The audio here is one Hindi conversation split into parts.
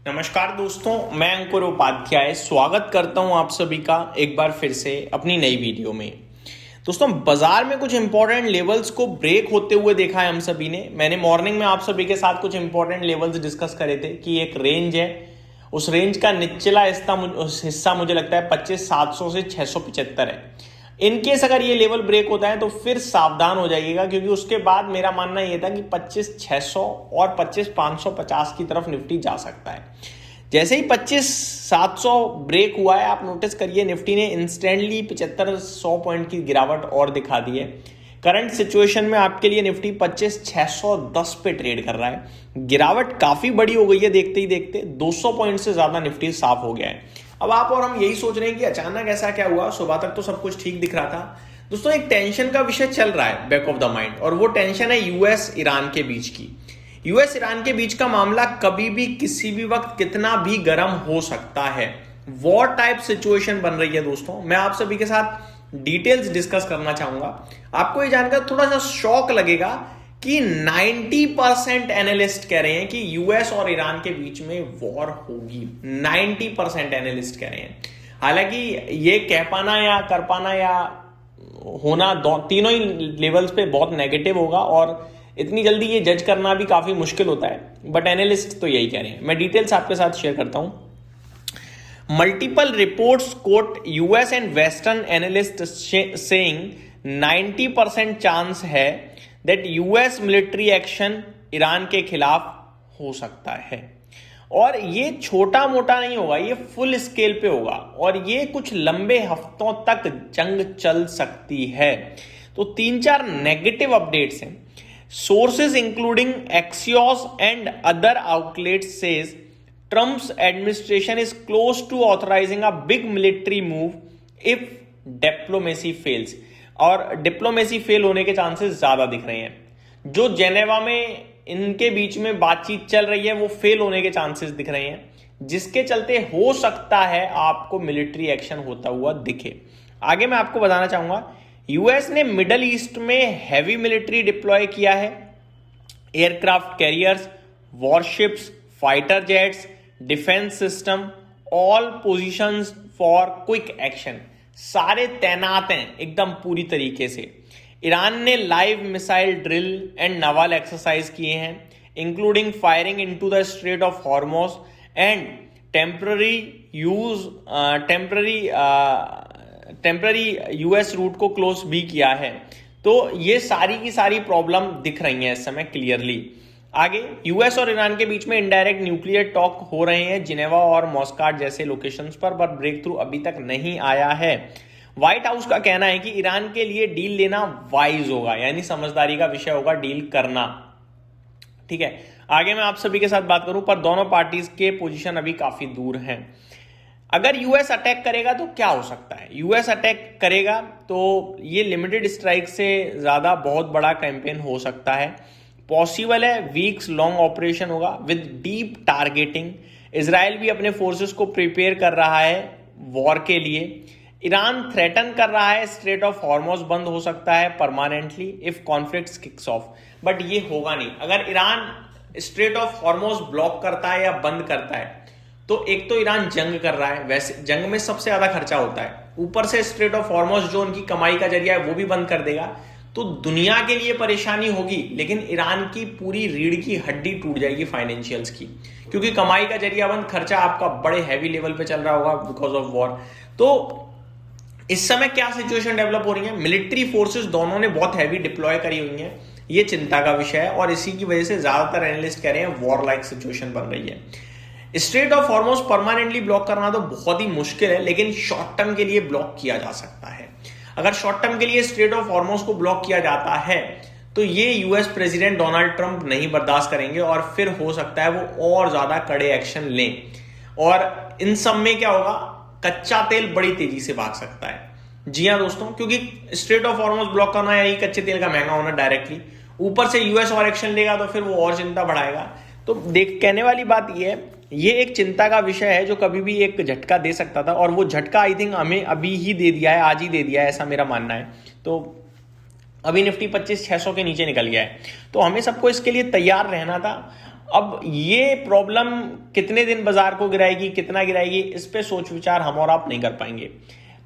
नमस्कार दोस्तों, मैं अंकुर उपाध्याय स्वागत करता हूं आप सभी का एक बार फिर से अपनी नई वीडियो में। दोस्तों, बाजार में कुछ इंपॉर्टेंट लेवल्स को ब्रेक होते हुए देखा है हम सभी ने। मैंने मॉर्निंग में आप सभी के साथ कुछ इंपॉर्टेंट लेवल्स डिस्कस करे थे कि एक रेंज है, उस रेंज का निचला हिस्सा मुझे लगता है 25,700 से 675 है। इनकेस अगर ये लेवल ब्रेक होता है तो फिर सावधान हो जाइएगा, क्योंकि उसके बाद मेरा मानना यह था कि 25,600 और 25,550 की तरफ निफ्टी जा सकता है। जैसे ही 25,700 ब्रेक हुआ है, आप नोटिस करिए निफ्टी ने इंस्टेंटली 75-100 पॉइंट की गिरावट और दिखा दी है। करंट सिचुएशन में आपके लिए निफ्टी 25,610 पे ट्रेड कर रहा है। गिरावट काफी बड़ी हो गई है, देखते ही देखते 200 पॉइंट से ज्यादा निफ्टी साफ हो गया है। अब आप और हम यही सोच रहे हैं कि अचानक ऐसा क्या हुआ, सुबह तक तो सब कुछ ठीक दिख रहा था। दोस्तों, एक टेंशन का विषय चल रहा है बैक ऑफ द माइंड, और वो टेंशन है यूएस ईरान के बीच की। यूएस ईरान के बीच का मामला कभी भी किसी भी वक्त कितना भी गर्म हो सकता है। वॉर टाइप सिचुएशन बन रही है। दोस्तों, मैं आप सभी के साथ डिटेल्स डिस्कस करना चाहूंगा। आपको ये जानकर थोड़ा सा शॉक लगेगा कि 90% एनालिस्ट कह रहे हैं कि यूएस और ईरान के बीच में वॉर होगी। 90% एनालिस्ट कह रहे हैं। हालांकि ये कह पाना या कर पाना या होना तीनों ही लेवल्स पे बहुत नेगेटिव होगा, और इतनी जल्दी ये जज करना भी काफी मुश्किल होता है, बट एनालिस्ट तो यही कह रहे हैं। मैं डिटेल्स आपके साथ शेयर करता हूं। Multiple reports quote US and western analyst saying 90% chance है that US military action Iran के खिलाफ हो सकता है, और ये छोटा मोटा नहीं होगा, ये फुल स्केल पे होगा, और ये कुछ लंबे हफ्तों तक जंग चल सकती है। तो 3-4 नेगेटिव अपडेट्स हैं। Sources including Axios and other outlets says Trump's administration is close to authorizing a big military move if diplomacy fails, और डिप्लोमेसी फेल होने के चांसेस ज्यादा दिख रहे हैं। जो जेनेवा में इनके बीच में बातचीत चल रही है वो फेल होने के चांसेस दिख रहे हैं, जिसके चलते हो सकता है आपको मिलिट्री एक्शन होता हुआ दिखे। आगे मैं आपको बताना चाहूंगा, यूएस ने मिडल ईस्ट में हैवी मिलिट्री डिप्लॉय किया है। Aircraft carriers, warships, fighter jets, defence system, all positions for quick action, सारे तैनात हैं एकदम पूरी तरीके से। ईरान ने live missile drill and naval exercise किए हैं, including firing into the strait of Hormuz and temporary US route को क्लोज भी किया है। तो ये सारी की सारी प्रॉब्लम दिख रही हैं इस समय क्लियरली। आगे यूएस और ईरान के बीच में इनडायरेक्ट न्यूक्लियर टॉक हो रहे हैं जिनेवा और मॉस्काट जैसे लोकेशंस पर, बट ब्रेक थ्रू अभी तक नहीं आया है। व्हाइट हाउस का कहना है कि ईरान के लिए डील लेना वाइज होगा, यानी समझदारी का विषय होगा डील करना। ठीक है, आगे मैं आप सभी के साथ बात करूं, पर दोनों पार्टीज के पोजीशन अभी काफी दूर हैं। अगर यूएस अटैक करेगा तो क्या हो सकता है? यूएस अटैक करेगा तो ये लिमिटेड स्ट्राइक से ज्यादा बहुत बड़ा कैंपेन हो सकता है। पॉसिबल है वीक्स लॉन्ग ऑपरेशन होगा विद डीप टारगेटिंग। इजराइल भी अपने फोर्सेस को प्रिपेयर कर रहा है वॉर के लिए। ईरान थ्रेटन कर रहा है स्ट्रेट ऑफ हॉर्मोज बंद हो सकता है permanently if conflict kicks of, but ये होगा नहीं। अगर Iran straight of Hormoz block करता है या बंद करता है तो एक तो ईरान जंग कर रहा है, वैसे जंग में सबसे ज्यादा खर्चा होता है, ऊपर से स्ट्रेट ऑफ हॉर्मोज जो उनकी कमाई का जरिया है वो भी बंद कर देगा, तो दुनिया के लिए परेशानी होगी, लेकिन ईरान की पूरी रीढ़ की हड्डी टूट जाएगी फाइनेंशियल्स की, क्योंकि कमाई का जरिया बंद, खर्चा आपका बड़े हैवी लेवल पे चल रहा होगा बिकॉज ऑफ वॉर। तो इस समय क्या सिचुएशन डेवलप हो रही है? मिलिट्री फोर्सेस दोनों ने बहुत हैवी डिप्लॉय करी हुई है, ये चिंता का विषय है, और इसी की वजह से ज्यादातर एनालिस्ट कह रहे हैं वॉर लाइक सिचुएशन बन रही है। Straight of Hormoz permanently block करना तो बहुत ही मुश्किल है, लेकिन शॉर्ट टर्म के लिए ब्लॉक किया जा सकता है। अगर शॉर्ट टर्म के लिए स्ट्रेट ऑफ हॉर्मोज को ब्लॉक किया जाता है तो ये यूएस प्रेसिडेंट डोनाल्ड ट्रंप नहीं बर्दाश्त करेंगे, और फिर हो सकता है वो और ज्यादा कड़े एक्शन लें, और इन सब में क्या होगा, कच्चा तेल बड़ी तेजी से भाग सकता है। जी हाँ दोस्तों, क्योंकि स्ट्रेट ऑफ हॉर्मोज ब्लॉक करना यानी कच्चे तेल का महंगा होना डायरेक्टली, ऊपर से यूएस और एक्शन लेगा तो फिर वो और चिंता बढ़ाएगा। तो कहने वाली बात ये है, ये एक चिंता का विषय है जो कभी भी एक झटका दे सकता था, और वो झटका आई थिंक हमें अभी ही दे दिया है, आज ही दे दिया है, ऐसा मेरा मानना है। तो अभी निफ्टी 25,600 के नीचे निकल गया है, तो हमें सबको इसके लिए तैयार रहना था। अब ये प्रॉब्लम कितने दिन बाजार को गिराएगी, कितना गिराएगी, इस पे सोच विचार हम और आप नहीं कर पाएंगे।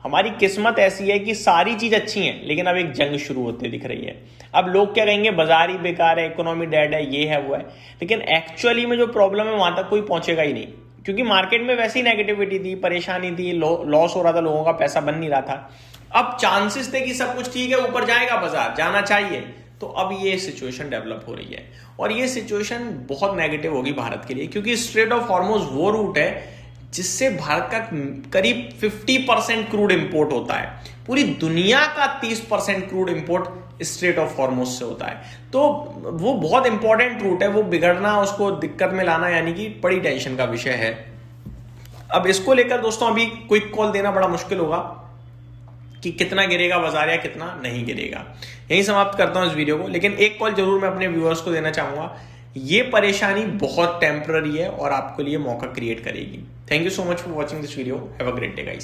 हमारी किस्मत ऐसी है कि सारी चीज अच्छी है, लेकिन अब एक जंग शुरू होते दिख रही है। अब लोग क्या कहेंगे, बाजार ही बेकार है, इकोनॉमी डेड है, ये है वो है, लेकिन एक्चुअली में जो प्रॉब्लम है वहां तक कोई पहुंचेगा ही नहीं, क्योंकि मार्केट में वैसी नेगेटिविटी थी, परेशानी थी, लॉस हो रहा था, लोगों का पैसा बन नहीं रहा था। अब चांसेस थे कि सब कुछ ठीक है, ऊपर जाएगा, बाजार जाना चाहिए, तो अब ये सिचुएशन डेवलप हो रही है और ये सिचुएशन बहुत नेगेटिव होगी भारत के लिए, क्योंकि स्ट्रेट ऑफ हॉर्मुज वो रूट है जिससे भारत का करीब 50% क्रूड इंपोर्ट होता है। पूरी दुनिया का 30% crude import straight of Hormuz से होता है, तो वो बहुत इंपॉर्टेंट रूट है। वो बिगड़ना, उसको दिक्कत में लाना यानी कि बड़ी टेंशन का विषय है। अब इसको लेकर दोस्तों अभी क्विक कॉल देना बड़ा मुश्किल होगा कि कितना गिरेगा बाजार या कितना नहीं गिरेगा। यही समाप्त करता हूं इस वीडियो को, लेकिन एक कॉल जरूर मैं अपने व्यूअर्स को देना चाहूंगा। ये परेशानी बहुत टेम्पररी है और आपके लिए मौका क्रिएट करेगी। Thank you so much for watching this video. Have a great day guys.